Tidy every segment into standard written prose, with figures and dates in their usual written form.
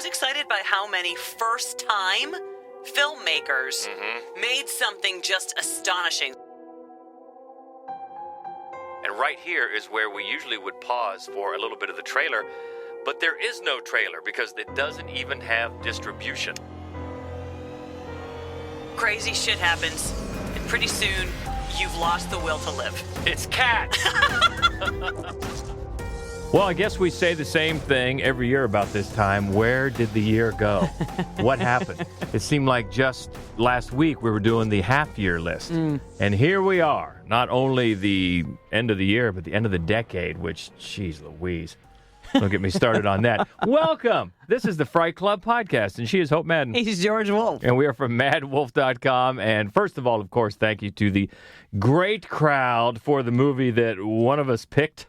was excited by how many first-time filmmakers made something just astonishing. And right here is where we usually would pause for a little bit of the trailer, but there is no trailer because it doesn't even have distribution. Crazy shit happens, and pretty soon, you've lost the will to live. It's Cats! Well, I guess we say the same thing every year about this time. Where did the year go? What happened? It seemed like just last week we were doing the half-year list. And here we are. Not only the end of the year, but the end of the decade, which, geez Louise. Don't get me started on that. Welcome. This is the Fright Club podcast, and she is Hope Madden. He's George Wolf. And we are from madwolf.com. And first of all, of course, thank you to the great crowd for the movie that one of us picked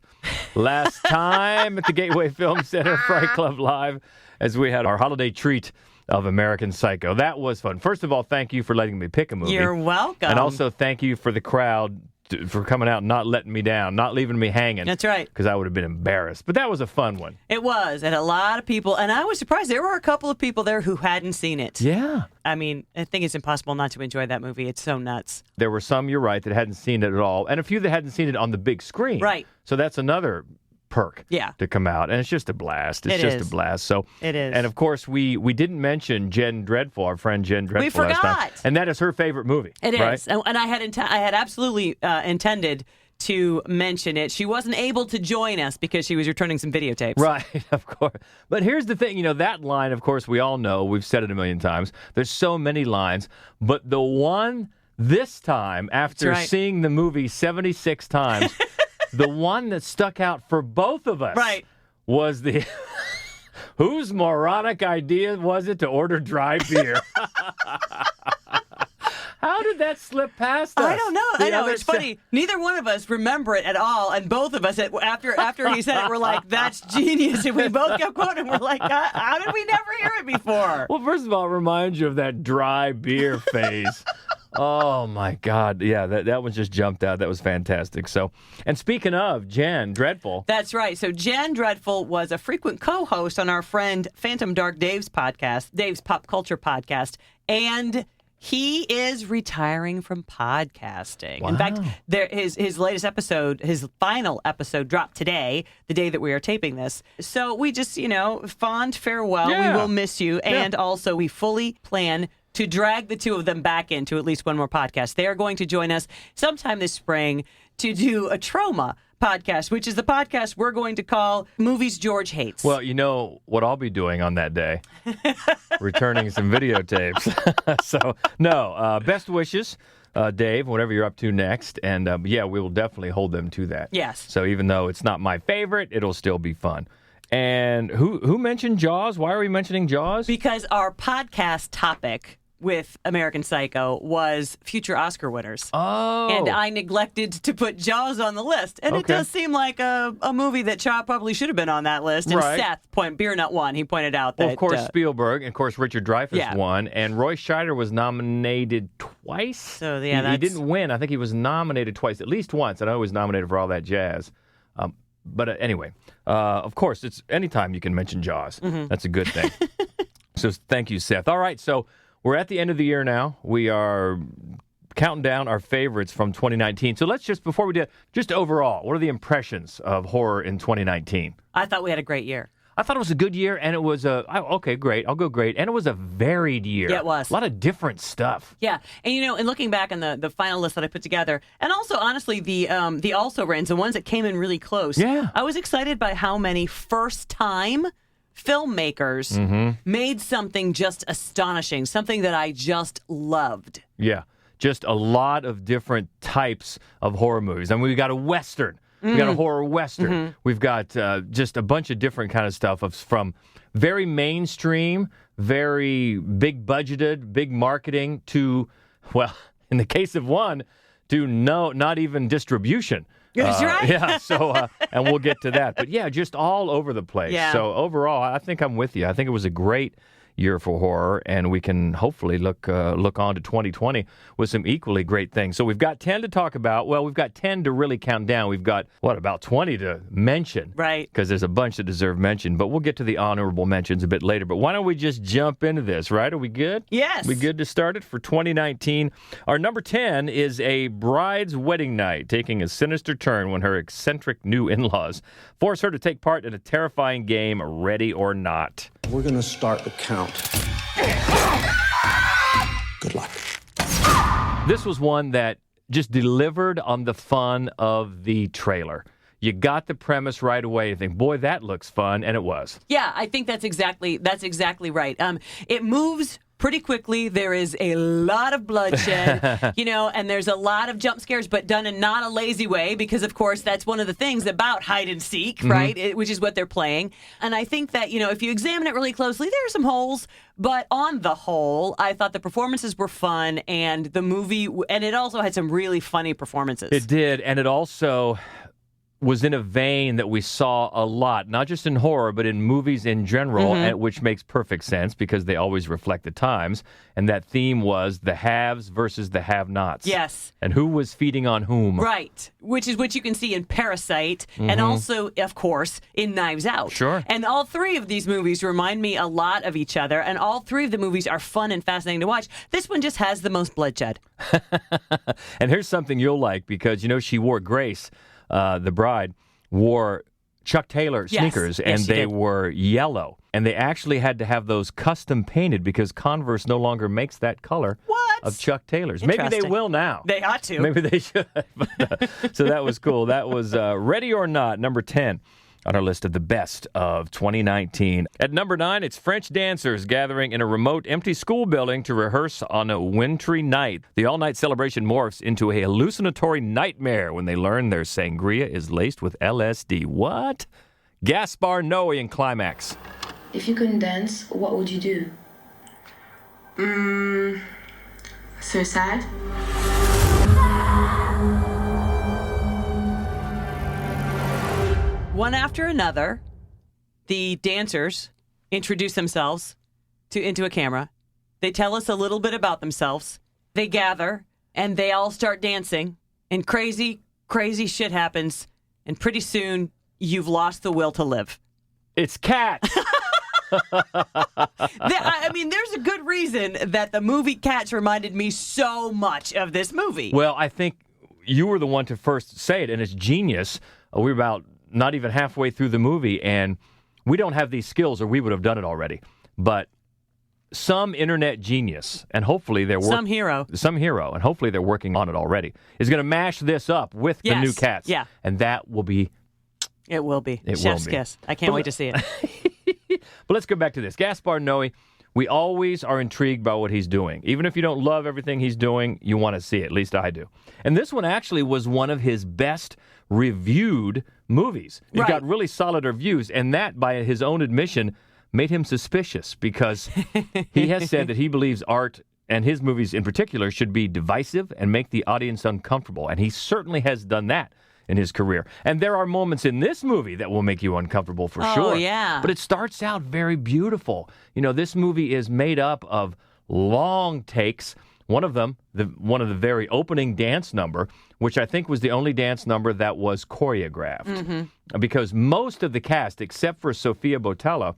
last time at the Gateway Film Center, Fright Club Live, as we had our holiday treat of American Psycho. That was fun. First of all, thank you for letting me pick a movie. You're welcome. And also thank you for the crowd for coming out and not letting me down, not leaving me hanging. That's right. Because I would have been embarrassed. But that was a fun one. It was, and a lot of people, and I was surprised. There were a couple of people there who hadn't seen it. Yeah. I mean, I think it's impossible not to enjoy that movie. It's so nuts. There were some, you're right, that hadn't seen it at all, and a few that hadn't seen it on the big screen. Right. So that's another perk to come out, and it's just a blast. It's just a blast. So it is. And of course, we didn't mention Jen Dreadful, our friend Jen Dreadful. We forgot. Last time, and that is her favorite movie. It right? is, and I had absolutely intended to mention it. She wasn't able to join us because she was returning some videotapes. Right, of course. But here's the thing, that line, of course, we all know. We've said it a million times. There's so many lines, but the one this time, after seeing the movie 76 times, the one that stuck out for both of us was the... Whose moronic idea was it to order dry beer? How did that slip past us? I don't know. I know. It's funny. Neither one of us remember it at all, and both of us, after he said it, we're like, that's genius. And we both kept quoting. We're like, how did we never hear it before? Well, first of all, it reminds you of that dry beer phase. Oh, my God. Yeah, that one just jumped out. That was fantastic. So, and speaking of Jen Dreadful. That's right. So Jen Dreadful was a frequent co-host on our friend Phantom Dark Dave's podcast, Dave's Pop Culture podcast, and he is retiring from podcasting. Wow. In fact, his latest episode, his final episode, dropped today, the day that we are taping this. So we just, fond farewell. Yeah. We will miss you. And also, we fully plan to drag the two of them back into at least one more podcast. They are going to join us sometime this spring to do a trauma podcast, which is the podcast we're going to call Movies George Hates. Well, you know what I'll be doing on that day? Returning some videotapes. So, no, best wishes, Dave, whatever you're up to next. And, we will definitely hold them to that. Yes. So even though it's not my favorite, it'll still be fun. And who mentioned Jaws? Why are we mentioning Jaws? Because our podcast topic with American Psycho was future Oscar winners. Oh. And I neglected to put Jaws on the list. And it does seem like a movie that probably should have been on that list. And Seth, Beer Nut won. He pointed out that... Well, of course, Spielberg, and of course, Richard Dreyfuss won. And Roy Scheider was nominated twice. So, he didn't win. I think he was nominated twice, at least once. I know he was nominated for All That Jazz. But anyway, of course, it's anytime you can mention Jaws. That's a good thing. So thank you, Seth. All right, so we're at the end of the year now. We are counting down our favorites from 2019. So let's just, before we do, just overall, what are the impressions of horror in 2019? I thought we had a great year. I thought it was a good year, and it was great. I'll go great. And it was a varied year. Yeah, it was. A lot of different stuff. Yeah. And, and looking back on the final list that I put together, and also, honestly, the also-rans, the ones that came in really close. Yeah. I was excited by how many first-time filmmakers made something just astonishing, something that I just loved. Yeah. Just a lot of different types of horror movies. I mean, we got a Western. We got a horror Western. We've got just a bunch of different kind of stuff from very mainstream, very big budgeted, big marketing to, well, in the case of one, to not even distribution. That's right. Yeah, so, and we'll get to that. But yeah, just all over the place. Yeah. So overall, I think I'm with you. I think it was a great year for horror, and we can hopefully look on to 2020 with some equally great things. So we've got 10 to talk about. Well, we've got 10 to really count down. We've got, about 20 to mention. Right. Because there's a bunch that deserve mention, but we'll get to the honorable mentions a bit later. But why don't we just jump into this, right? Are we good? Yes. We good to start it for 2019? Our number 10 is a bride's wedding night taking a sinister turn when her eccentric new in-laws force her to take part in a terrifying game, Ready or Not. We're going to start the count. Good luck. This was one that just delivered on the fun of the trailer. You got the premise right away. You think, boy, that looks fun, and it was. Yeah, I think that's exactly right. It moves pretty quickly. There is a lot of bloodshed, and there's a lot of jump scares, but done in not a lazy way, because, of course, that's one of the things about hide and seek, right? Which is what they're playing. And I think that, if you examine it really closely, there are some holes, but on the whole, I thought the performances were fun, and the movie, and it also had some really funny performances. It did, and it also was in a vein that we saw a lot, not just in horror, but in movies in general, which makes perfect sense because they always reflect the times. And that theme was the haves versus the have-nots. Yes. And who was feeding on whom. Right, which is what you can see in Parasite and also, of course, in Knives Out. Sure. And all three of these movies remind me a lot of each other, and all three of the movies are fun and fascinating to watch. This one just has the most bloodshed. And here's something you'll like because, she wore Grace, the bride, wore Chuck Taylor sneakers, and they were yellow. And they actually had to have those custom painted because Converse no longer makes that color of Chuck Taylor's. Maybe they will now. They ought to. Maybe they should. So that was cool. That was Ready or Not, number 10 on our list of the best of 2019. At number 9, it's French dancers gathering in a remote, empty school building to rehearse on a wintry night. The all-night celebration morphs into a hallucinatory nightmare when they learn their sangria is laced with LSD. What? Gaspar Noé in Climax. If you couldn't dance, what would you do? Suicide? One after another, the dancers introduce themselves into a camera. They tell us a little bit about themselves. They gather, and they all start dancing. And crazy, crazy shit happens. And pretty soon, you've lost the will to live. It's Cats. There's a good reason that the movie Cats reminded me so much of this movie. Well, I think you were the one to first say it, and it's genius. We were about not even halfway through the movie, and we don't have these skills, or we would have done it already. But some internet genius, and hopefully they're some hero, and hopefully they're working on it already, is going to mash this up with the new Cats. Yeah. And that will be... It will be. It Chef's will be. kiss. I can't wait to see it. But let's go back to this. Gaspar Noé, we always are intrigued by what he's doing. Even if you don't love everything he's doing, you want to see it. At least I do. And this one actually was one of his best reviewed movies. It got really solid reviews, and that, by his own admission, made him suspicious because he has said that he believes art, and his movies in particular, should be divisive and make the audience uncomfortable. And he certainly has done that in his career. And there are moments in this movie that will make you uncomfortable for sure. Oh, yeah. But it starts out very beautiful. This movie is made up of long takes. One of them, one of the very opening dance number, which I think was the only dance number that was choreographed. Because most of the cast, except for Sofia Boutella,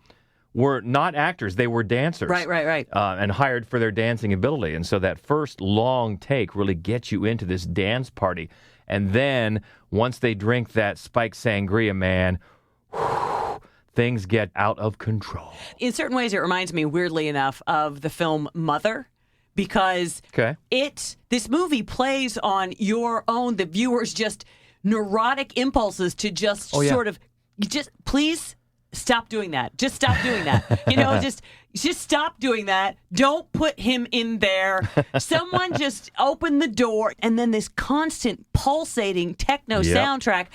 were not actors. They were dancers. Right. And hired for their dancing ability. And so that first long take really gets you into this dance party. And then once they drink that spiked sangria, man, things get out of control. In certain ways, it reminds me, weirdly enough, of the film Mother, because this movie plays on the viewer's just neurotic impulses to just please stop doing that. Just stop doing that. Just stop doing that. Don't put him in there. Someone just open the door. And then this constant pulsating techno soundtrack.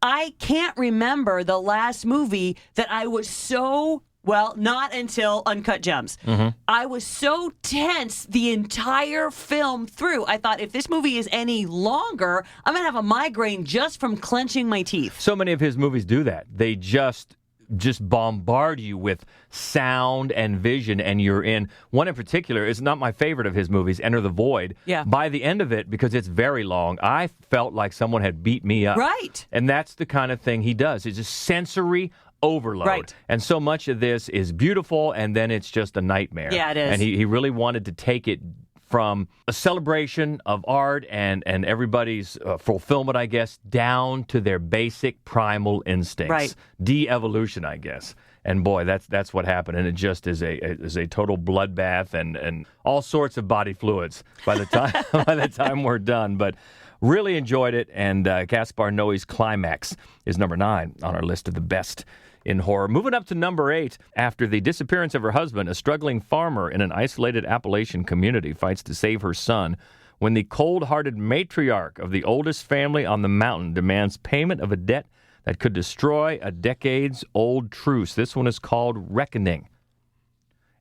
I can't remember the last movie that I was so... Well, not until Uncut Gems. I was so tense the entire film through. I thought, if this movie is any longer, I'm going to have a migraine just from clenching my teeth. So many of his movies do that. They just just bombard you with sound and vision, and you're in. One in particular is not my favorite of his movies, Enter the Void. Yeah. By the end of it, because it's very long, I felt like someone had beat me up. Right. And that's the kind of thing he does. It's just sensory overload. Right. And so much of this is beautiful, and then it's just a nightmare. Yeah, it is. And he really wanted to take it from a celebration of art and everybody's fulfillment, I guess, down to their basic primal instincts. Right. De-evolution, I guess. And boy, that's what happened. And it just is a total bloodbath and all sorts of body fluids by the time we're done. But really enjoyed it. And Gaspar Noé's Climax is number 9 on our list of the best in horror. Moving up to number 8, after the disappearance of her husband, a struggling farmer in an isolated Appalachian community fights to save her son when the cold-hearted matriarch of the oldest family on the mountain demands payment of a debt that could destroy a decades-old truce. This one is called Reckoning.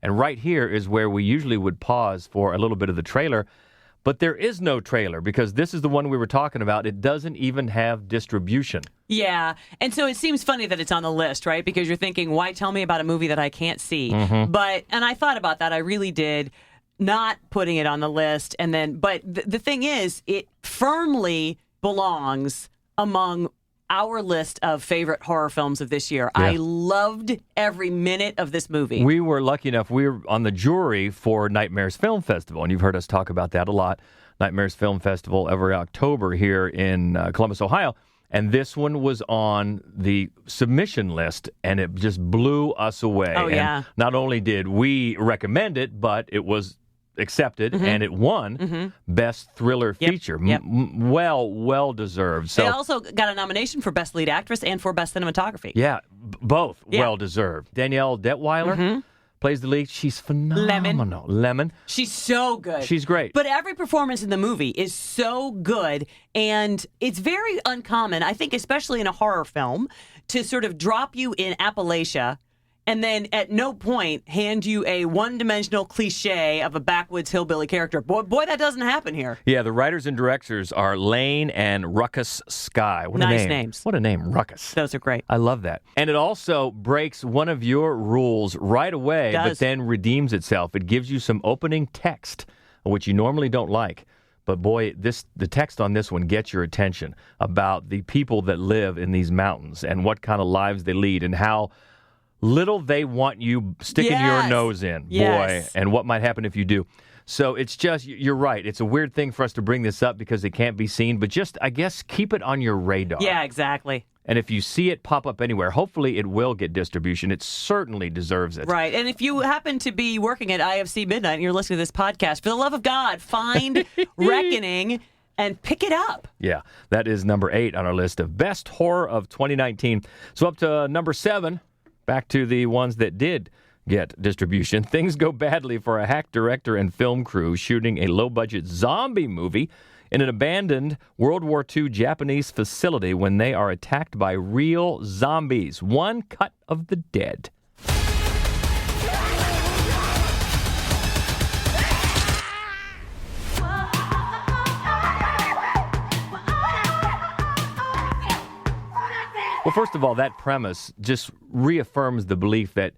And right here is where we usually would pause for a little bit of the trailer. But there is no trailer because this is the one we were talking about. It doesn't even have distribution. Yeah. And so it seems funny that it's on the list, right? Because you're thinking, why tell me about a movie that I can't see? And I thought about that. I really did, not putting it on the list. But the thing is, it firmly belongs among our list of favorite horror films of this year. Yeah. I loved every minute of this movie. We were lucky enough. We were on the jury for Nightmares Film Festival, and you've heard us talk about that a lot. Nightmares Film Festival every October here in Columbus, Ohio. And this one was on the submission list, and it just blew us away. Oh, yeah. And not only did we recommend it, but it was accepted, and it won Best Thriller Feature. Yep. Well deserved. So they also got a nomination for Best Lead Actress and for Best Cinematography. yeah, both Yeah. well deserved. Danielle Detweiler plays the lead. She's phenomenal. Lemon. She's so good. She's great. But every performance in the movie is so good, and it's very uncommon, I think, especially in a horror film, to sort of drop you in Appalachia and then at no point hand you a one-dimensional cliche of a backwoods hillbilly character. Boy, that doesn't happen here. Yeah, the writers and directors are Lane and Ruckus Sky. What a Nice name. names. What a name, Ruckus. Those are great. I love that. And it also breaks one of your rules right away, but Does. then redeems itself. It gives you some opening text, which you normally don't like. But boy, the text on this one gets your attention about the people that live in these mountains and what kind of lives they lead and how little they want you sticking your Yes. nose in, Yes. boy, and what might happen if you do. So it's just, you're right. It's a weird thing for us to bring this up because it can't be seen, but just, I guess, keep it on your radar. Yeah, exactly. And if you see it pop up anywhere, hopefully it will get distribution. It certainly deserves it. Right. And if you happen to be working at IFC Midnight and you're listening to this podcast, for the love of God, find Reckoning and pick it up. Yeah, that is number 8 on our list of best horror of 2019. So up to number 7, back to the ones that did get distribution. Things go badly for a hack director and film crew shooting a low-budget zombie movie in an abandoned World War II Japanese facility when they are attacked by real zombies. One Cut of the Dead. Well, first of all, that premise just reaffirms the belief that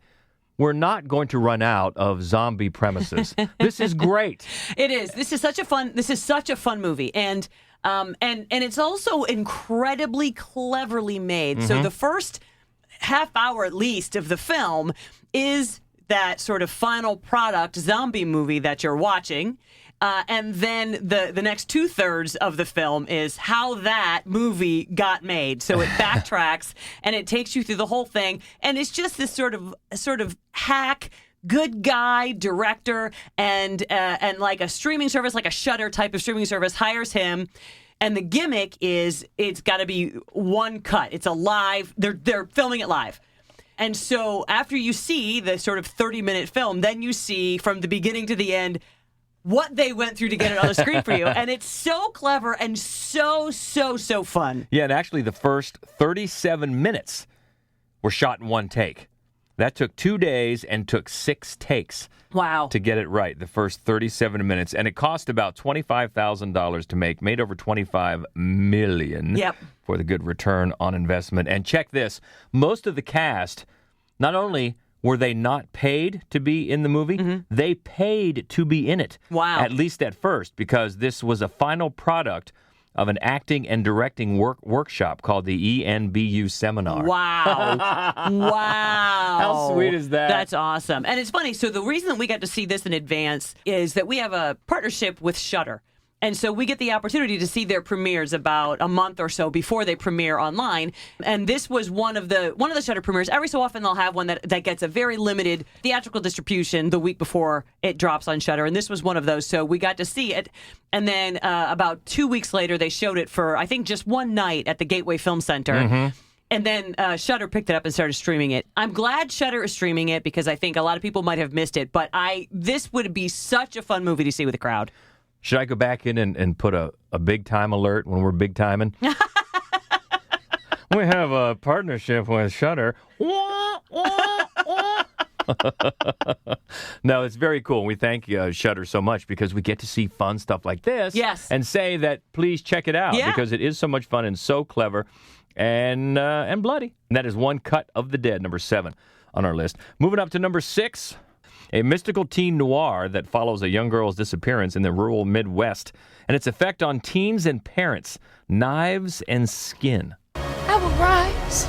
we're not going to run out of zombie premises. This is great. It is. This is such a fun movie, and it's also incredibly cleverly made. So the first half hour at least of the film is that sort of final product zombie movie that you're watching. And then the next 2/3 of the film is how that movie got made. So it backtracks and it takes you through the whole thing. And it's just this sort of hack, good guy director, and like a streaming service, like a Shudder type of streaming service, hires him. And the gimmick is it's got to be one cut. It's a live. They're filming it live. And so after you see the sort of 30-minute film, then you see from the beginning to the end what they went through to get it on the screen for you. And it's so clever and so fun. Yeah, and actually the first 37 minutes were shot in one take. That took 2 days and took 6 takes. Wow. To get it right, the first 37 minutes. And it cost about $25,000 to make, made over $25 million Yep. for the good return on investment. And check this, most of the cast not only were they not paid to be in the movie, they paid to be in it. Wow. At least at first, because this was a final product of an acting and directing workshop called the ENBU Seminar. Wow. Wow. How sweet is that? That's awesome. And it's funny. So the reason that we got to see this in advance is that we have a partnership with Shudder. And so we get the opportunity to see their premieres about a month or so before they premiere online. And this was one of the Shudder premieres. Every so often they'll have one that gets a very limited theatrical distribution the week before it drops on Shudder. And this was one of those. So we got to see it. And then about 2 weeks later, they showed it for, I think, just one night at the Gateway Film Center. And then Shudder picked it up and started streaming it. I'm glad Shudder is streaming it because I think a lot of people might have missed it. But this would be such a fun movie to see with a crowd. Should I go back in and put a big time alert when we're big timing? We have a partnership with Shudder. No, it's very cool. We thank Shudder so much because we get to see fun stuff like this. Yes. And say that please check it out because it is so much fun and so clever and bloody. And that is One Cut of the Dead, number 7 on our list. Moving up to number 6. A mystical teen noir that follows a young girl's disappearance in the rural Midwest and its effect on teens and parents. Knives and Skin. I will rise.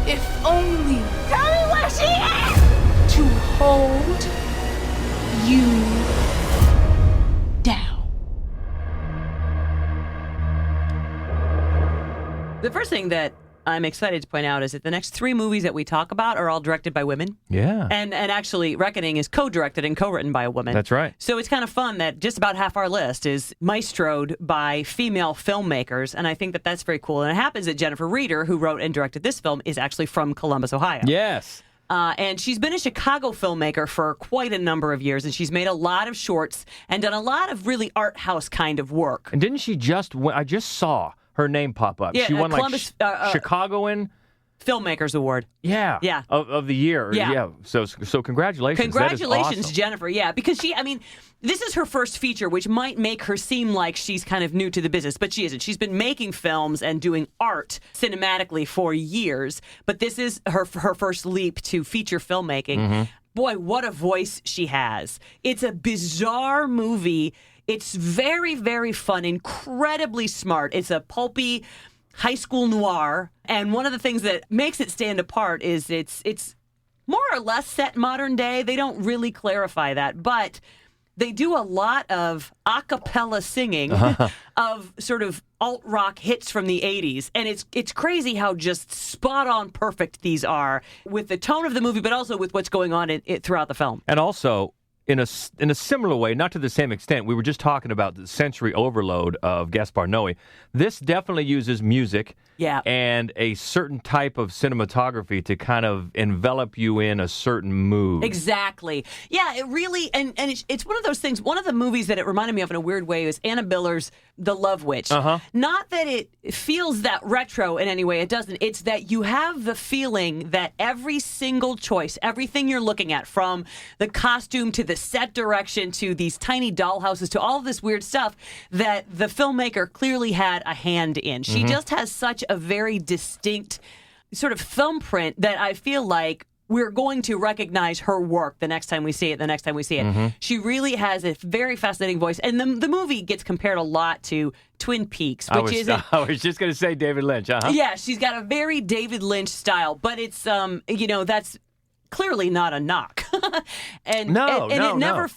If only. Tell me where she is! To hold you down. The first thing that I'm excited to point out is that the next 3 movies that we talk about are all directed by women. Yeah. And actually, Reckoning is co-directed and co-written by a woman. That's right. So it's kind of fun that just about half our list is maestroed by female filmmakers, and I think that that's very cool. And it happens that Jennifer Reeder, who wrote and directed this film, is actually from Columbus, Ohio. Yes. And she's been a Chicago filmmaker for quite a number of years, and she's made a lot of shorts and done a lot of really art house kind of work. And didn't she I just saw her name pop up. Yeah, she won Columbus, Chicagoan Filmmakers Award. Yeah. Yeah. Of the year. Yeah. So congratulations. Congratulations, that is awesome. Jennifer. Yeah, because this is her first feature, which might make her seem like she's kind of new to the business, but she isn't. She's been making films and doing art cinematically for years, but this is her first leap to feature filmmaking. Boy, what a voice she has. It's a bizarre movie. It's very, very fun, incredibly smart. It's a pulpy high school noir, and one of the things that makes it stand apart is it's more or less set modern day. They don't really clarify that, but they do a lot of a cappella singing of sort of alt-rock hits from the 80s, and it's crazy how just spot-on perfect these are with the tone of the movie, but also with what's going on throughout the film. And also, in a similar way, not to the same extent, we were just talking about the sensory overload of Gaspar Noé. This definitely uses music and a certain type of cinematography to kind of envelop you in a certain mood. Exactly. Yeah, it really, and it's one of those things. One of the movies that it reminded me of in a weird way is Anna Biller's The Love Witch. Not that it feels that retro in any way. It doesn't. It's that you have the feeling that every single choice, everything you're looking at, from the costume to the set direction to these tiny dollhouses to all of this weird stuff, that the filmmaker clearly had a hand in. She just has such a very distinct sort of thumbprint that I feel like we're going to recognize her work the next time we see it. She really has a very fascinating voice. And the movie gets compared a lot to Twin Peaks, which is... I was just going to say David Lynch, Yeah, she's got a very David Lynch style, but it's, that's clearly not a knock. It never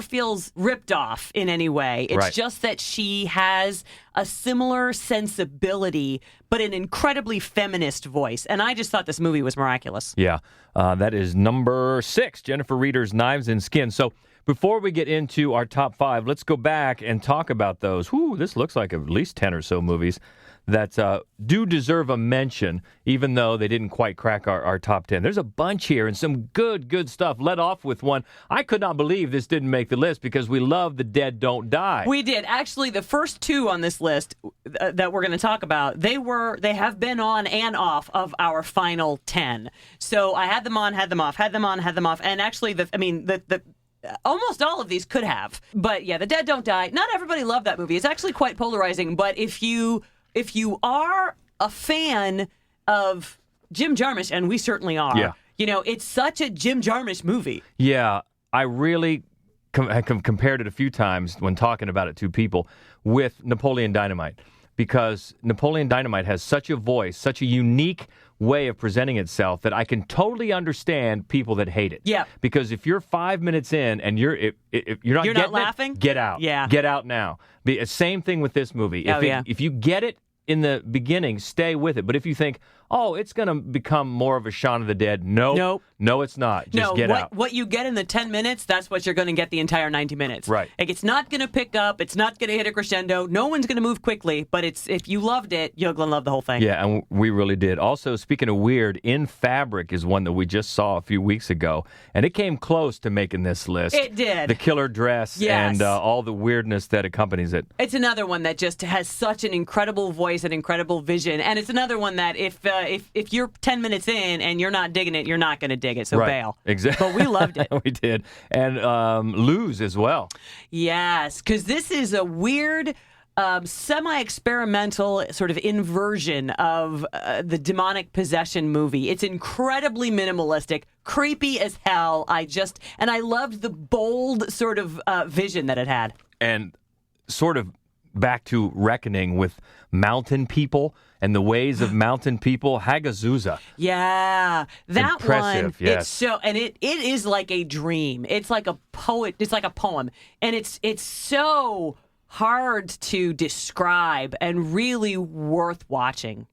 feels ripped off in any way. It's just that she has a similar sensibility, but an incredibly feminist voice. And I just thought this movie was miraculous. Yeah, that is number 6, Jennifer Reeder's Knives and Skin. So before we get into our top 5, let's go back and talk about those. This looks like at least 10 or so movies that do deserve a mention, even though they didn't quite crack our top 10. There's a bunch here and some good stuff. Let off with one. I could not believe this didn't make the list because we love The Dead Don't Die. We did. Actually, the first 2 on this list that we're going to talk about, they have been on and off of our final 10. So I had them on, had them off, had them on, had them off. And actually, almost all of these could have. But yeah, The Dead Don't Die. Not everybody loved that movie. It's actually quite polarizing. But if you are a fan of Jim Jarmusch, and we certainly are. Yeah. You know, it's such a Jim Jarmusch movie. Yeah, I really compared it a few times when talking about it to people with Napoleon Dynamite, because Napoleon Dynamite has such a voice, such a unique way of presenting itself that I can totally understand people that hate it. Yeah. Because if you're 5 minutes in and if you're not getting laughing, get out. Yeah. Get out now. Same thing with this movie. If you get it in the beginning, stay with it. But if you think, oh, it's going to become more of a Shaun of the Dead, no, it's not. Just get out. What you get in the 10 minutes, that's what you're going to get the entire 90 minutes. Right. Like, it's not going to pick up. It's not going to hit a crescendo. No one's going to move quickly. But if you loved it, you're going to love the whole thing. Yeah, and we really did. Also, speaking of weird, In Fabric is one that we just saw a few weeks ago, and it came close to making this list. It did. The killer dress and all the weirdness that accompanies it. It's another one that just has such an incredible voice and incredible vision, and it's another one that if you're 10 minutes in and you're not digging it, you're not going to dig it. So bail. Exactly. But we loved it. We did, and Lose as well. Yes, because this is a weird, semi-experimental sort of inversion of the demonic possession movie. It's incredibly minimalistic, creepy as hell. And I loved the bold sort of vision that it had. And sort of back to reckoning with mountain people and the ways of mountain people. Hagazusa. Yeah, that Impressive, one. yes. It's so, and it is like a dream. It's like a poet. It's like a poem, and it's so hard to describe and really worth watching.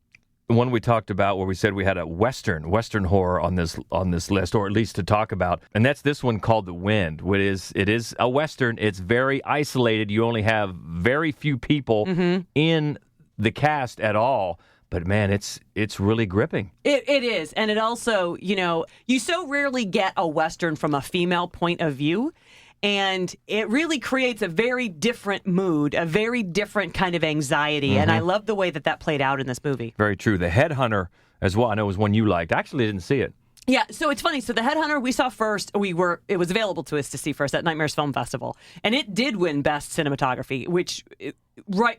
The one we talked about where we said we had a Western horror on this list, or at least to talk about, and that's this one called The Wind. It is a Western. It's very isolated. You only have very few people in the cast at all. But man, it's really gripping. It is, and it also, you so rarely get a Western from a female point of view. And it really creates a very different mood, a very different kind of anxiety. And I love the way that played out in this movie. Very true. The Headhunter as well, I know was one you liked. I actually didn't see it. Yeah, so it's funny. So The Headhunter we saw first. It was available to us to see first at Nightmares Film Festival. And it did win Best Cinematography, which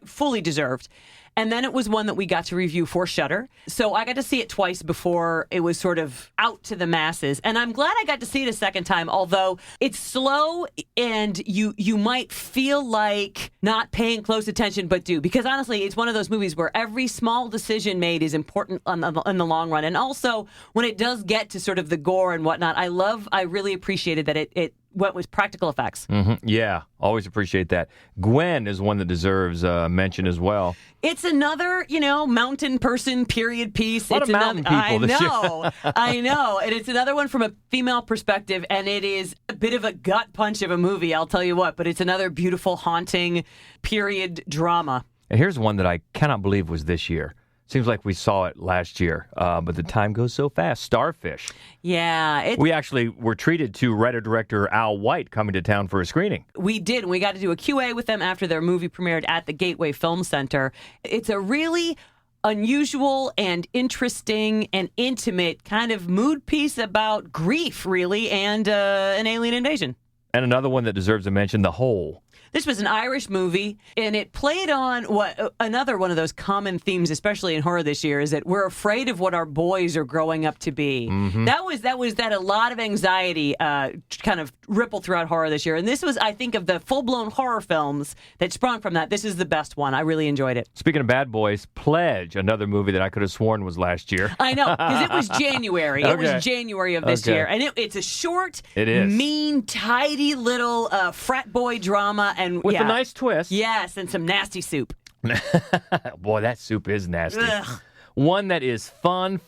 fully deserved. And then it was one that we got to review for Shudder. So I got to see it twice before it was sort of out to the masses. And I'm glad I got to see it a second time, although it's slow and you might feel like not paying close attention, but do. Because honestly, it's one of those movies where every small decision made is important in the long run. And also, when it does get to sort of the gore and whatnot, I really appreciated that it went with practical effects. Yeah, always appreciate that. Gwen is one that deserves mention as well. It's another, mountain person period piece. A lot of mountain people this year. I know. And it's another one from a female perspective, and it is a bit of a gut punch of a movie, I'll tell you what. But it's another beautiful, haunting period drama. And here's one that I cannot believe was this year. Seems like we saw it last year, but the time goes so fast. Starfish. Yeah. We actually were treated to writer-director Al White coming to town for a screening. We did. We got to do a QA with them after their movie premiered at the Gateway Film Center. It's a really unusual and interesting and intimate kind of mood piece about grief, really, and an alien invasion. And another one that deserves a mention, The Hole. This was an Irish movie, and it played on another one of those common themes, especially in horror this year, is that we're afraid of what our boys are growing up to be. That a lot of anxiety kind of rippled throughout horror this year. And this was, I think, of the full-blown horror films that sprung from that, this is the best one. I really enjoyed it. Speaking of bad boys, Pledge, another movie that I could have sworn was last year. I know, because it was January. Okay. It was January of this year. And it's a short, mean, tidy little frat boy drama. And with a nice twist. Yes, and some nasty soup. Boy, that soup is nasty. Ugh. One that is fun,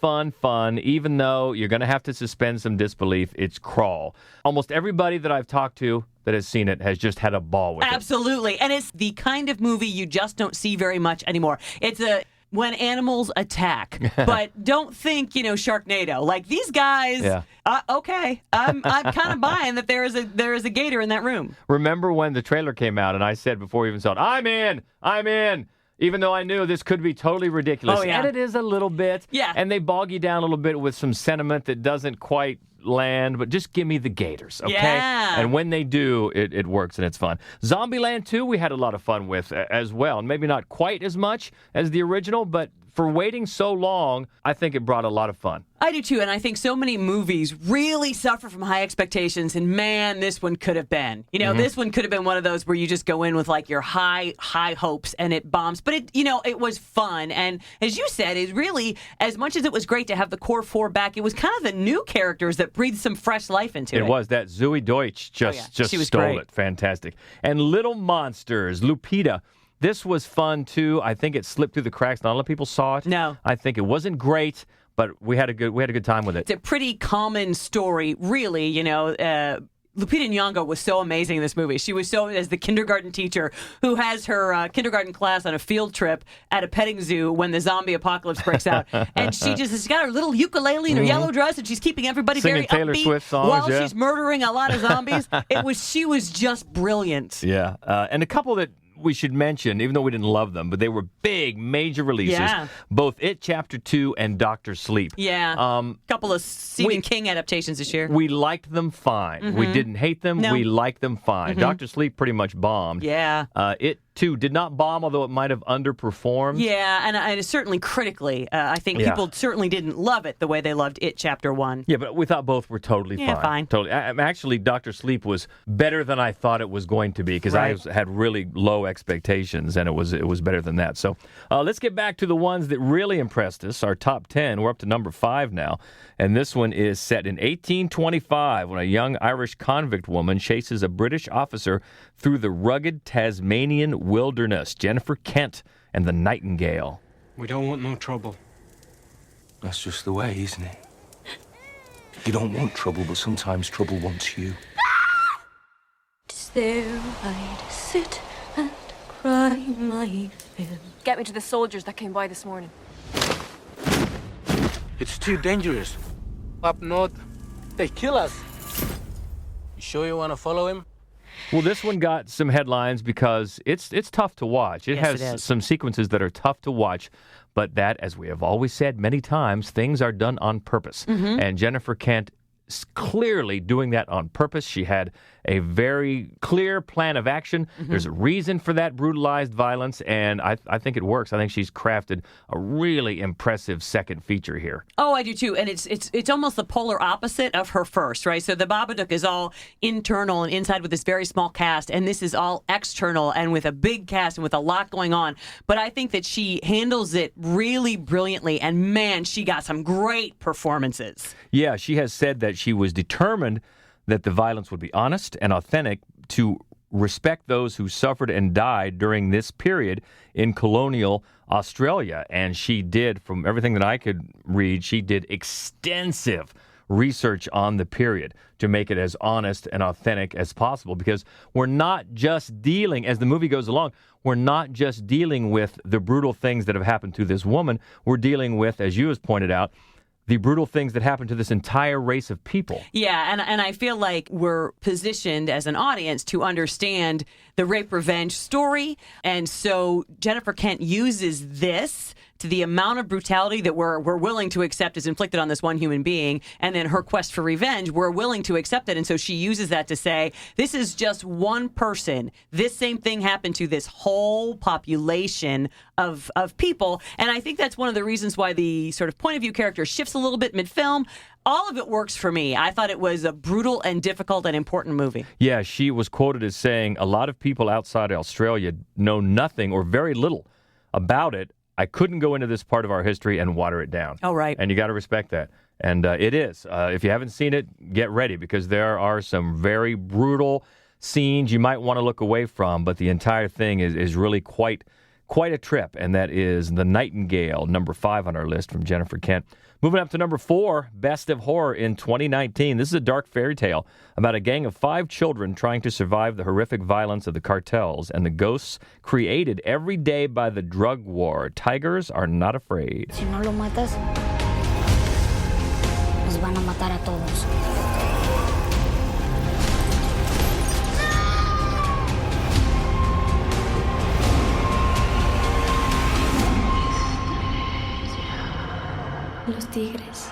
even though you're going to have to suspend some disbelief. It's Crawl. Almost everybody that I've talked to that has seen it has just had a ball with it. Absolutely. And it's the kind of movie you just don't see very much anymore. It's when animals attack, but don't think, Sharknado. Like these guys, okay, I'm kind of buying that there is a gator in that room. Remember when the trailer came out and I said before we even saw it, I'm in, even though I knew this could be totally ridiculous. Oh, yeah. And it is a little bit. Yeah. And they bog you down a little bit with some sentiment that doesn't quite land, but just give me the gators, okay? Yeah. And when they do, it works and it's fun. Zombieland 2, we had a lot of fun with as well. And maybe not quite as much as the original, but for waiting so long, I think it brought a lot of fun. I do too, and I think so many movies really suffer from high expectations, and man, this one could have been. This one could have been one of those where you just go in with like your high hopes and it bombs. But it was fun, and as you said, it really, as much as it was great to have the core four back, it was kind of the new characters that breathed some fresh life into it. It was that Zooey Deutsch just She was stole great. it. Fantastic. And Little Monsters, Lupita. This was fun too. I think it slipped through the cracks. Not a lot of people saw it. No. I think it wasn't great, but we had a good time with it. It's a pretty common story, really. Lupita Nyong'o was so amazing in this movie. She was so, as the kindergarten teacher who has her kindergarten class on a field trip at a petting zoo when the zombie apocalypse breaks out. And she's got her little ukulele in her yellow dress, and she's keeping everybody Singing very Taylor upbeat Swift songs, while yeah. she's murdering a lot of zombies. She was just brilliant. Yeah. And a couple that we should mention, even though we didn't love them, but they were big, major releases. Yeah. Both It Chapter 2 and Dr. Sleep. Yeah. Couple of Stephen King adaptations this year. We liked them fine. We didn't hate them. No. We liked them fine. Dr. Sleep pretty much bombed. Yeah. It, too, did not bomb, although it might have underperformed. Yeah, and certainly critically, I think people certainly didn't love it the way they loved It Chapter 1. Yeah, but we thought both were totally fine. Totally. Actually, Dr. Sleep was better than I thought it was going to be because I had really low expectations, and it was better than that. So let's get back to the ones that really impressed us. Our top 10. We're up to number 5 now, and this one is set in 1825 when a young Irish convict woman chases a British officer through the rugged Tasmanian wilderness. Jennifer Kent and the Nightingale. We don't want no trouble. That's just the way, isn't it? You don't want trouble, but sometimes trouble wants you. There I'd sit and cry my fill. Get me to the soldiers that came by this morning. It's too dangerous. Up north, they kill us. You sure you want to follow him? Well, this one got some headlines because it's tough to watch. It Yes, has it is. some sequences that are tough to watch, but that, as we have always said many times, things are done on purpose. And Jennifer Kent is clearly doing that on purpose. She had a very clear plan of action. There's a reason for that brutalized violence, and I think it works. I think she's crafted a really impressive second feature here. Oh, I do too, and it's almost the polar opposite of her first, right? So the Babadook is all internal and inside with this very small cast, and this is all external and with a big cast and with a lot going on. But I think that she handles it really brilliantly, and man, she got some great performances. Yeah, she has said that she was determined that the violence would be honest and authentic to respect those who suffered and died during this period in colonial Australia. And she did, from everything that I could read, she did extensive research on the period to make it as honest and authentic as possible, because we're not just dealing, as the movie goes along, we're not just dealing with the brutal things that have happened to this woman. We're dealing with, as you have pointed out, the brutal things that happen to this entire race of people. Yeah, and I feel like we're positioned as an audience to understand the rape revenge story. And so Jennifer Kent uses this to the amount of brutality that we're willing to accept is inflicted on this one human being, and then her quest for revenge, we're willing to accept it. And so she uses that to say, this is just one person. This same thing happened to this whole population of people. And I think that's one of the reasons why the sort of point of view character shifts a little bit mid-film. All of it works for me. I thought it was a brutal and difficult and important movie. Yeah, she was quoted as saying, a lot of people outside Australia know nothing or very little about it. I couldn't go into this part of our history and water it down. Oh, right. And you got to respect that. And it is. If you haven't seen it, get ready, because there are some very brutal scenes you might want to look away from, but the entire thing is really quite a trip, and that is The Nightingale, number 5 on our list from Jennifer Kent. Moving up to number 4, Best of Horror in 2019. This is a dark fairy tale about a gang of 5 children trying to survive the horrific violence of the cartels and the ghosts created every day by the drug war. Tigers are not afraid. Si no lo matas, nos van a matar a todos. Los tigres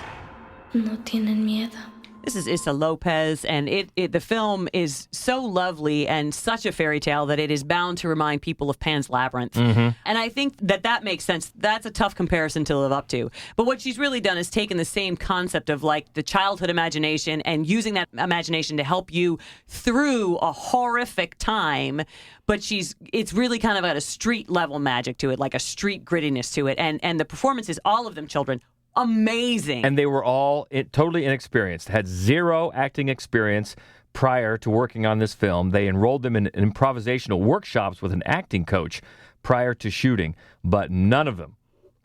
no tienen miedo. This is Issa Lopez, and the film is so lovely and such a fairy tale that it is bound to remind people of Pan's Labyrinth. And I think that makes sense. That's a tough comparison to live up to. But what she's really done is taken the same concept of like the childhood imagination and using that imagination to help you through a horrific time. But it's really kind of got a street level magic to it, like a street grittiness to it. And the performances, all of them children, amazing. And they were all totally inexperienced, had zero acting experience prior to working on this film. They enrolled them in improvisational workshops with an acting coach prior to shooting, but none of them,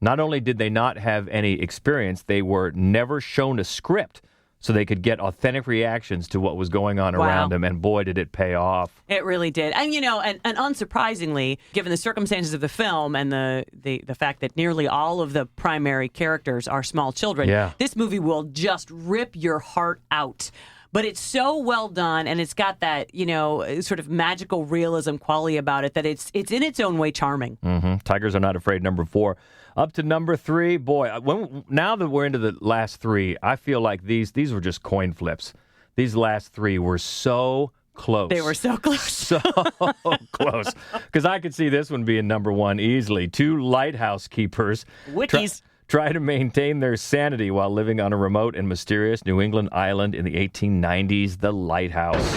not only did they not have any experience, they were never shown a script so they could get authentic reactions to what was going on around them, and boy, did it pay off. It really did. And, and unsurprisingly, given the circumstances of the film and the fact that nearly all of the primary characters are small children, this movie will just rip your heart out. But it's so well done, and it's got that, sort of magical realism quality about it that it's in its own way charming. Tigers Are Not Afraid, number 4. Up to number 3, boy, now that we're into the last 3, I feel like these were just coin flips. These last 3 were so close. They were so close. So close. Because I could see this one being number 1 easily. 2 lighthouse keepers Wickies. try to maintain their sanity while living on a remote and mysterious New England island in the 1890s, The Lighthouse.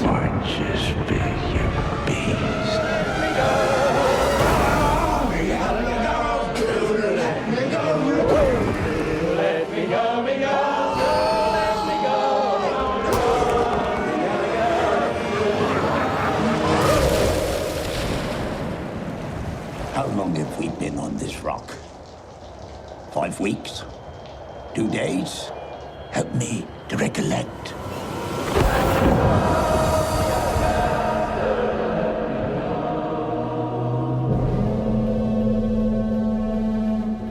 How long have we been on this rock? 5 weeks? 2 days? Help me to recollect.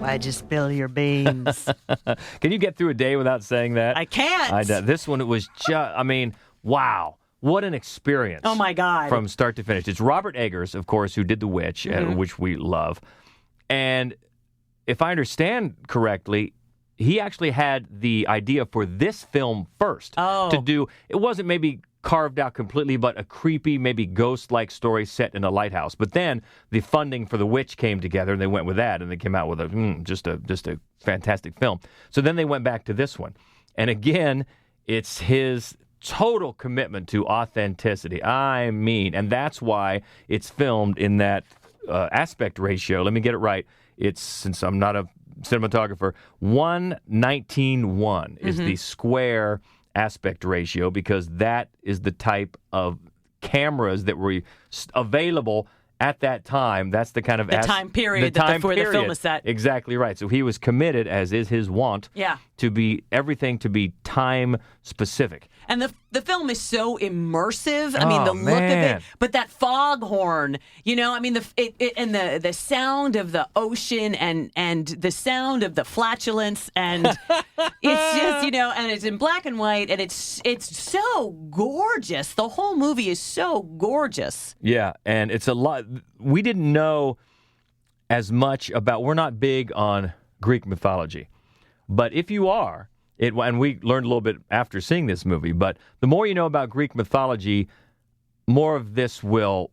Why'd you spill your beans? Can you get through a day without saying that? I can't. This one, it was just, wow. What an experience. Oh, my God. From start to finish. It's Robert Eggers, of course, who did The Witch, which we love. And if I understand correctly, he actually had the idea for this film first. To do, it wasn't maybe carved out completely, but a creepy, maybe ghost-like story set in a lighthouse. But then the funding for The Witch came together, and they went with that, and they came out with just a fantastic film. So then they went back to this one. And again, it's his total commitment to authenticity. And that's why it's filmed in that aspect ratio. Let me get it right. It's, since I'm not a cinematographer, 1:19:1 is the square aspect ratio, because that is the type of cameras that were available at that time. That's the kind of time period that the film is set. Exactly right. So he was committed, as is his wont, to be everything to be time specific. And the film is so immersive. I mean, the look of it, but that foghorn, the sound of the ocean and the sound of the flatulence, and it's just, and it's in black and white, and it's so gorgeous. The whole movie is so gorgeous. Yeah, and it's a lot. We didn't know as much about. We're not big on Greek mythology, but if you are. And we learned a little bit after seeing this movie, but the more you know about Greek mythology, more of this will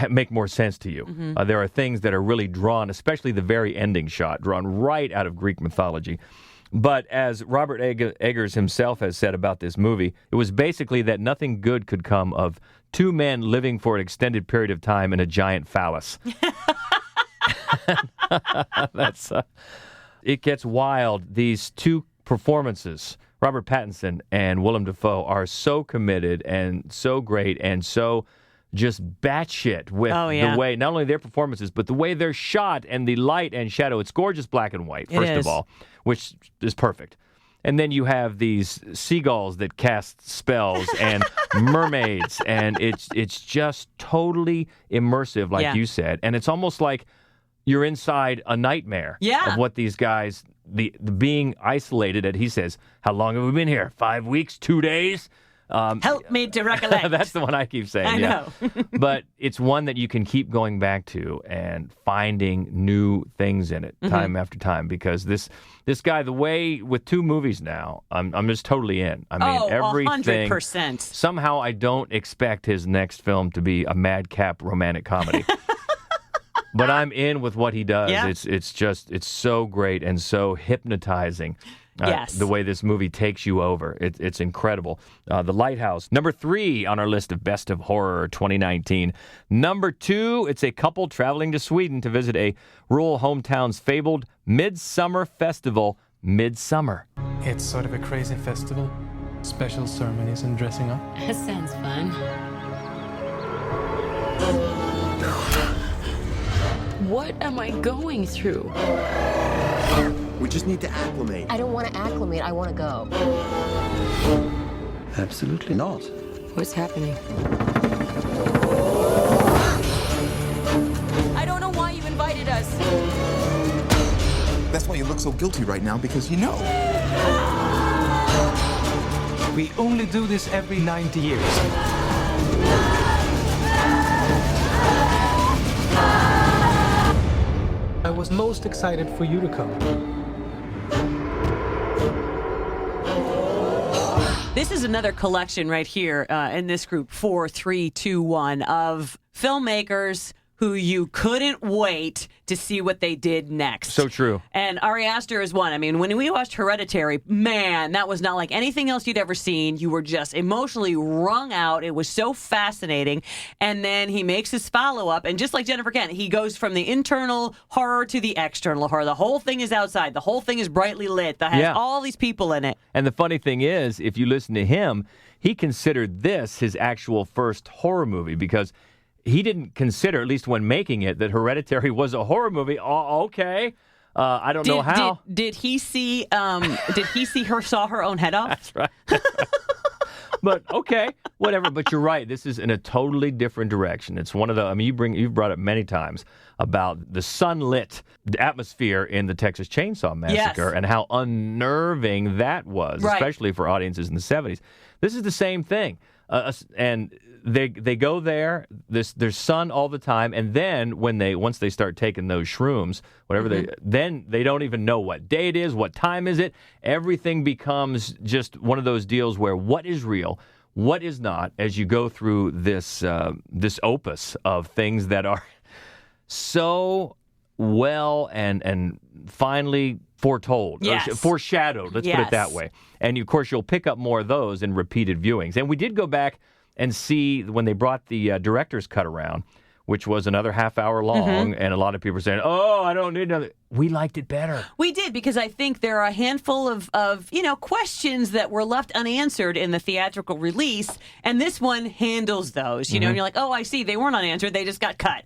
make more sense to you. There are things that are really drawn, especially the very ending shot, drawn right out of Greek mythology. But as Robert Eggers himself has said about this movie, it was basically that nothing good could come of 2 men living for an extended period of time in a giant phallus. It gets wild. These 2 performances, Robert Pattinson and Willem Dafoe, are so committed and so great and so just batshit with the way, not only their performances, but the way they're shot and the light and shadow. It's gorgeous black and white, first of all, which is perfect. And then you have these seagulls that cast spells and mermaids, and it's just totally immersive, like you said. And it's almost like you're inside a nightmare of what these guys... The being isolated, and he says, how long have we been here? 5 weeks, 2 days? Help me to recollect. That's the one I keep saying. I know. But it's one that you can keep going back to and finding new things in it time after time, because this guy, the way with 2 movies now, I'm just totally in. I mean, everything. 100%. Somehow I don't expect his next film to be a madcap romantic comedy. But I'm in with what he does. Yeah. It's so great and so hypnotizing. Yes. The way this movie takes you over. It's incredible. The Lighthouse, number 3 on our list of Best of Horror 2019. Number 2, it's a couple traveling to Sweden to visit a rural hometown's fabled Midsummer Festival, Midsummer. It's sort of a crazy festival. Special ceremonies and dressing up. That sounds fun. What am I going through? We just need to acclimate. I don't want to acclimate. I want to go. Absolutely not. What's happening? I don't know why you invited us. That's why you look so guilty right now, because you know. We only do this every 90 years. I was most excited for you to come. This is another collection right here in this group, 4, 3, 2, 1, of filmmakers who you couldn't wait to see what they did next. So true. And Ari Aster is one. I mean, when we watched Hereditary, man, that was not like anything else you'd ever seen. You were just emotionally wrung out. It was so fascinating. And then he makes his follow-up, and just like Jennifer Kent, he goes from the internal horror to the external horror. The whole thing is outside. The whole thing is brightly lit. That has all these people in it. And the funny thing is, if you listen to him, he considered this his actual first horror movie, because he didn't consider, at least when making it, that Hereditary was a horror movie. Oh, okay. I don't know how. Did he see? Did he see her saw her own head off? That's right. But okay, whatever. But you're right. This is in a totally different direction. It's one of the. I mean, you've brought up many times about the sunlit atmosphere in the Texas Chainsaw Massacre and how unnerving that was, especially for audiences in the 70s. This is the same thing, and. They go there. There's sun all the time, and then once they start taking those shrooms, whatever then they don't even know what day it is, what time is it. Everything becomes just one of those deals where what is real, what is not, as you go through this opus of things that are so well and finally foretold, or foreshadowed. Let's put it that way. And of course, you'll pick up more of those in repeated viewings. And we did go back and see when they brought the director's cut around, which was another half hour long, and a lot of people are saying, "Oh, I don't need another." We liked it better. We did, because I think there are a handful of questions that were left unanswered in the theatrical release, and this one handles those. You know, and you're like, "Oh, I see. They weren't unanswered. They just got cut."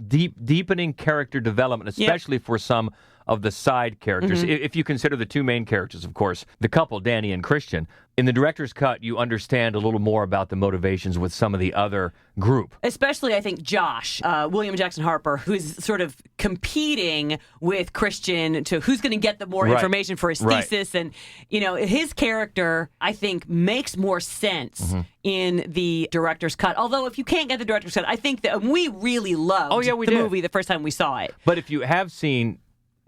Deepening character development, especially for some of the side characters. If you consider the 2 main characters, of course, the couple, Danny and Christian. In the director's cut, you understand a little more about the motivations with some of the other group. Especially, I think, Josh, William Jackson Harper, who's sort of competing with Christian to who's going to get the more information for his thesis. And, his character, I think, makes more sense in the director's cut. Although, if you can't get the director's cut, I think that we really loved the movie the first time we saw it. But if you have seen...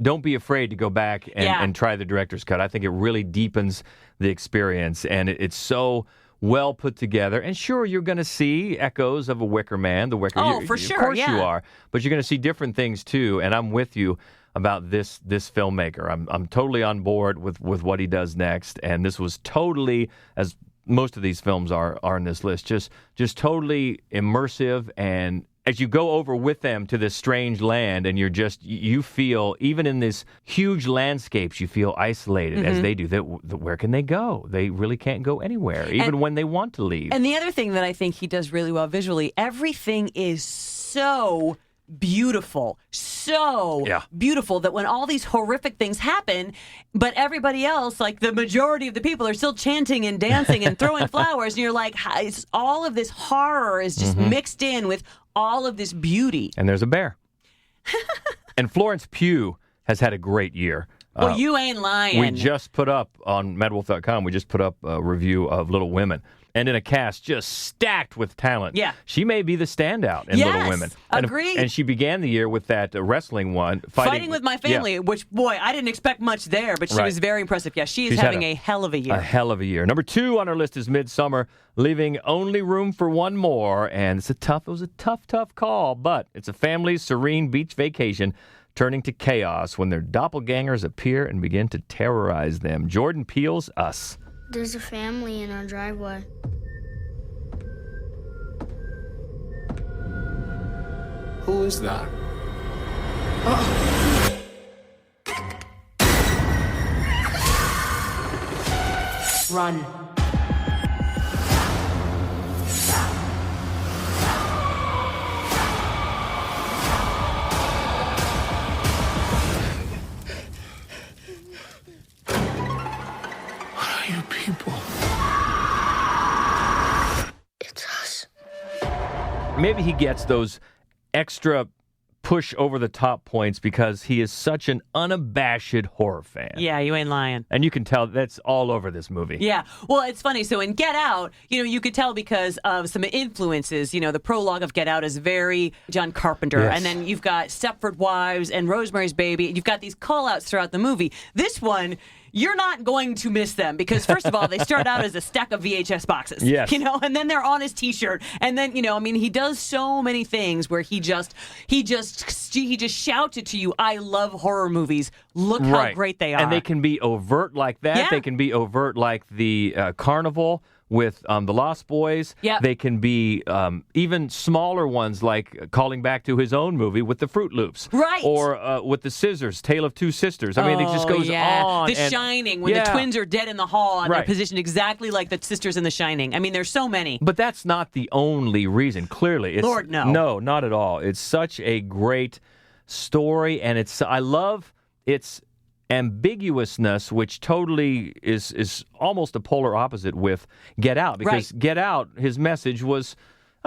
Don't be afraid to go back and try the director's cut. I think it really deepens the experience, and it's so well put together. And sure, you're going to see echoes of a Wicker Man. For sure, of course you are. But you're going to see different things too. And I'm with you about this filmmaker. I'm totally on board with what he does next. And this was totally, as most of these films are in this list, just totally immersive. And as you go over with them to this strange land, and you feel, even in these huge landscapes, you feel isolated as they do. Where can they go? They really can't go anywhere, even when they want to leave. And the other thing that I think he does really well visually, everything is so beautiful, beautiful, that when all these horrific things happen, but everybody else, like the majority of the people, are still chanting and dancing and throwing flowers, and you're like, all of this horror is just mixed in with all of this beauty. And there's a bear. And Florence Pugh has had a great year. Well, you ain't lying. We just put up on MadWolf.com, we just put up a review of Little Women. And in a cast just stacked with talent. Yeah. She may be the standout in Little Women. Agreed. And she began the year with that wrestling one. Fighting with My Family, which, boy, I didn't expect much there, but she was very impressive. Yeah, she's having a hell of a year. A hell of a year. Number 2 on our list is Midsommar, leaving only room for one more. And it was a tough call, but it's a family's serene beach vacation turning to chaos when their doppelgangers appear and begin to terrorize them. Jordan Peele's Us. There's a family in our driveway. Who is that? Run. What are you people? It's us. Maybe he gets those extra push over the top points because he is such an unabashed horror fan. Yeah, you ain't lying. And you can tell that's all over this movie. Yeah. Well, it's funny. So in Get Out, you could tell because of some influences. The prologue of Get Out is very John Carpenter. Yes. And then you've got Stepford Wives and Rosemary's Baby. You've got these call-outs throughout the movie. This one, you're not going to miss them because, first of all, they start out as a stack of VHS boxes. Yes. And then they're on his T-shirt. And then, he does so many things where he just shouts it to you. I love horror movies. Look how great they are. And they can be overt like that. Yeah. They can be overt like the Carnival with the Lost Boys. Yep. They can be even smaller ones like calling back to his own movie with the Fruit Loops. Right. Or with the Scissors, Tale of Two Sisters. I mean, it just goes on. The Shining, when the twins are dead in the hall and they're Right. positioned exactly like the sisters in The Shining. I mean, there's so many. But that's not the only reason, clearly. Lord, no. No, not at all. It's such a great story, and I love its ambiguousness, which totally is almost a polar opposite with Get Out, because Get Out, his message was,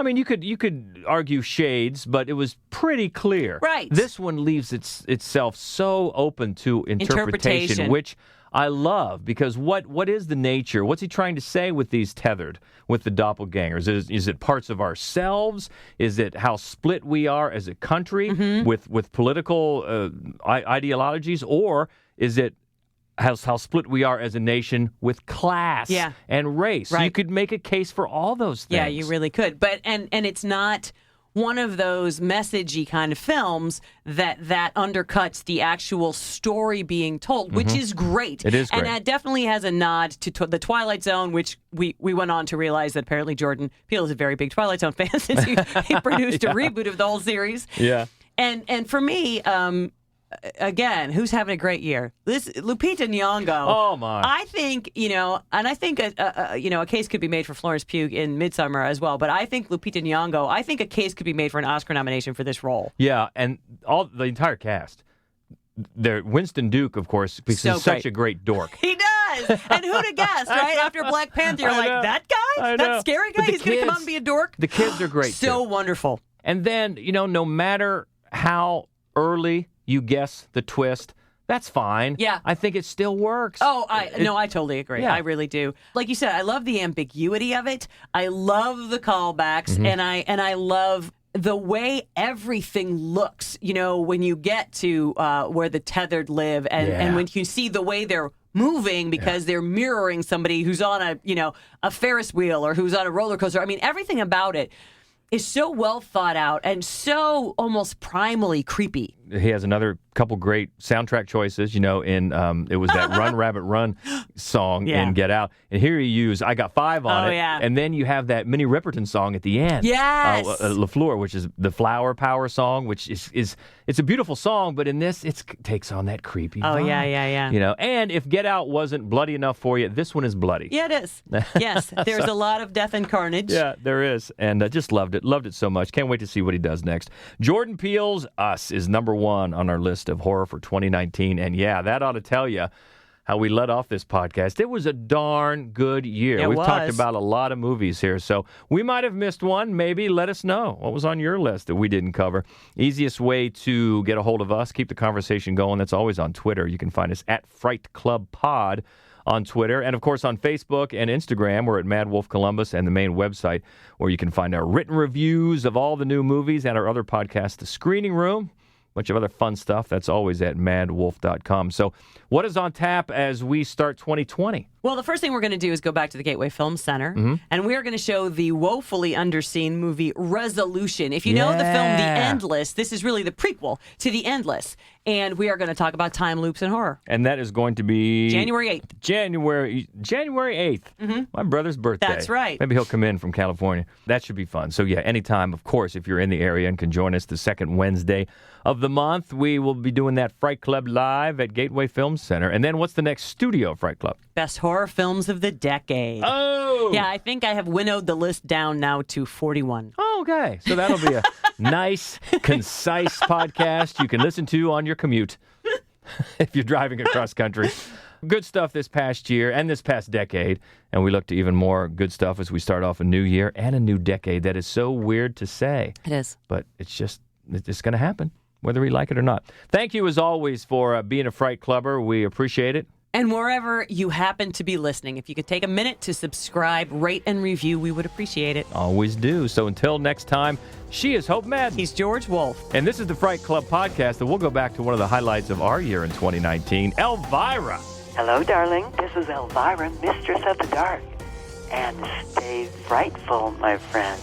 you could argue shades, but it was pretty clear. Right. This one leaves itself so open to interpretation, which I love, because what is the nature? What's he trying to say with these tethered, with the doppelgangers? Is it parts of ourselves? Is it how split we are as a country with political ideologies? Or is it how split we are as a nation with class and race? Right. You could make a case for all those things. Yeah, you really could. But and it's not one of those messagey kind of films that undercuts the actual story being told, which is great. It is great. And that definitely has a nod to the Twilight Zone, which we went on to realize that apparently Jordan Peele is a very big Twilight Zone fan since he produced a reboot of the whole series. Yeah. And for me, again, who's having a great year? This Lupita Nyong'o. Oh my! I think and I think a case could be made for Florence Pugh in Midsommar as well. But I think Lupita Nyong'o. I think a case could be made for an Oscar nomination for this role. Yeah, and the entire cast. Winston Duke, of course, because he's such a great dork. He does. And who'd have guessed, right? After Black Panther, you're like, that guy? That scary guy? He's going to come out and be a dork? The kids are great, so wonderful. And then, no matter how early you guess the twist, that's fine. Yeah. I think it still works. Oh, I totally agree. Yeah. I really do. Like you said, I love the ambiguity of it. I love the callbacks, and I love the way everything looks, when you get to where the tethered live, and when you see the way they're moving because they're mirroring somebody who's on a Ferris wheel or who's on a roller coaster. I mean, everything about it is so well thought out and so almost primally creepy. He has another couple great soundtrack choices, in it was that Run Rabbit Run song in Get Out. And here you use I Got Five on it. Yeah. And then you have that Minnie Riperton song at the end. Yes. LaFleur, which is the Flower Power song, which is it's a beautiful song, but in this it takes on that creepy vibe. Yeah. And if Get Out wasn't bloody enough for you, this one is bloody. Yeah, it is. Yes, there's a lot of death and carnage. Yeah, there is. And I just loved it. Loved it so much. Can't wait to see what he does next. Jordan Peele's Us is number 1 on our list of horror for 2019. And yeah, that ought to tell you how we led off this podcast. It was a darn good year. We've talked about a lot of movies here, so we might have missed one. Maybe let us know what was on your list that we didn't cover. Easiest way to get a hold of us, keep the conversation going, that's always on Twitter. You can find us at Fright Club Pod on Twitter. And, of course, on Facebook and Instagram, we're at Mad Wolf Columbus, and the main website where you can find our written reviews of all the new movies and our other podcasts, The Screening Room. Bunch of other fun stuff. That's always at madwolf.com. So what is on tap as we start 2020? Well, the first thing we're going to do is go back to the Gateway Film Center, and we are going to show the woefully underseen movie Resolution. If you know the film The Endless, this is really the prequel to The Endless, and we are going to talk about time loops and horror. And that is going to be... January 8th. January 8th. My brother's birthday. That's right. Maybe he'll come in from California. That should be fun. So, yeah, anytime, of course, if you're in the area and can join us the second Wednesday of the month, we will be doing that Fright Club live at Gateway Film Center. And then what's the next studio Fright Club? Best horror films of the decade. Oh! Yeah, I think I have winnowed the list down now to 41. Oh, okay. So that'll be a nice, concise podcast you can listen to on your commute if you're driving across country. Good stuff this past year and this past decade. And we look to even more good stuff as we start off a new year and a new decade. That is so weird to say. It is. But it's going to happen, whether we like it or not. Thank you, as always, for being a Fright Clubber. We appreciate it. And wherever you happen to be listening, if you could take a minute to subscribe, rate, and review, we would appreciate it. Always do. So until next time, she is Hope Madden. He's George Wolf. And this is the Fright Club podcast, and we'll go back to one of the highlights of our year in 2019, Elvira. Hello, darling. This is Elvira, Mistress of the Dark. And stay frightful, my friend.